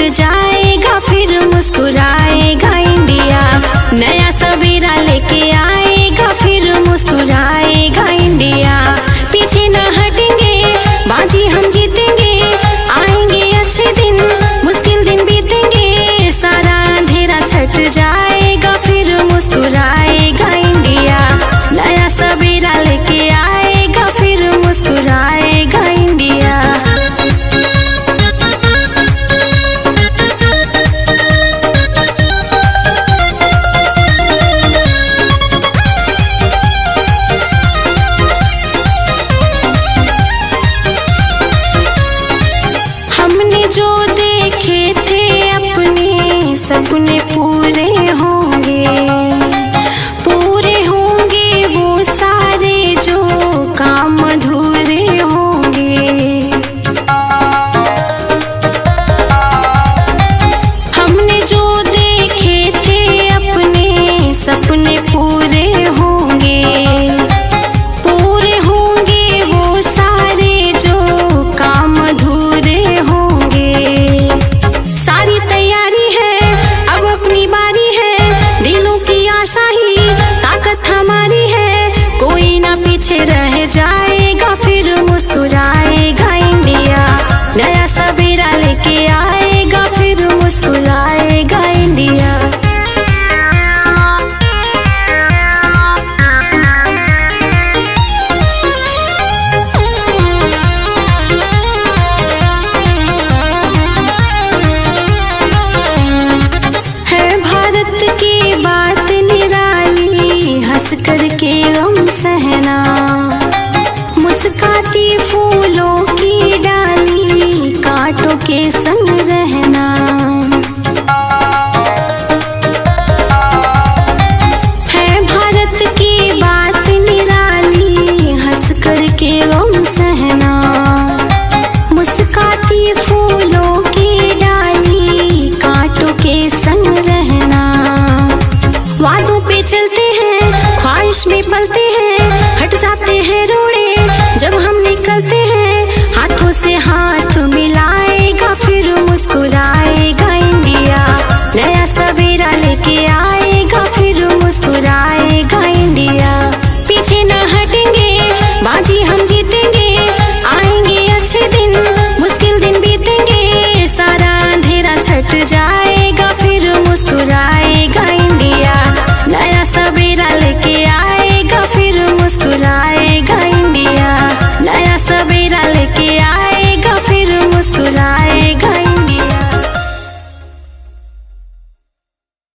छट जाएगा, फिर मुस्कुराएगा इंडिया। नया सवेरा लेके आएगा, फिर मुस्कुराएगा इंडिया। पीछे न हटेंगे, बाजी हम जीतेंगे। आएंगे अच्छे दिन, मुश्किल दिन बीतेंगे। सारा अंधेरा छट जाएगा, फिर मुस्कुराएगा इंडिया। नया सवेरा लेके आएगा, फिर मुस्कुराएगा इंडिया। हमने जो देखे थे अपने सपने पूरे होंगे, पूरे होंगे वो सारे जो काम अधूरे होंगे। हमने जो देखे थे अपने सपने पूरे होंगे, पूरे होंगे वो सारे जो काम अधूरे होंगे। सारी तैयारी है, अब अपनी बारी है। दिलों की आशा ही ताकत हमारी है। कोई ना पीछे रह जाएगा, फिर मुस्कुराएगा इंडिया। नया सवेरा लेके आएगा, फिर मुस्कुराएगा इंडिया। है भारत की बात निराली, हंस करके गम सहना। मुस्काती फूलों की डाली, कांटों के संग रहना। है भारत की बात निराली, हंस करके गम सहना। मुस्काती फूलों की डाली, कांटों के संग रहना। वादों पे चलते हैं, ख्वाहिश में पलते हैं, हट जाते हैं रोज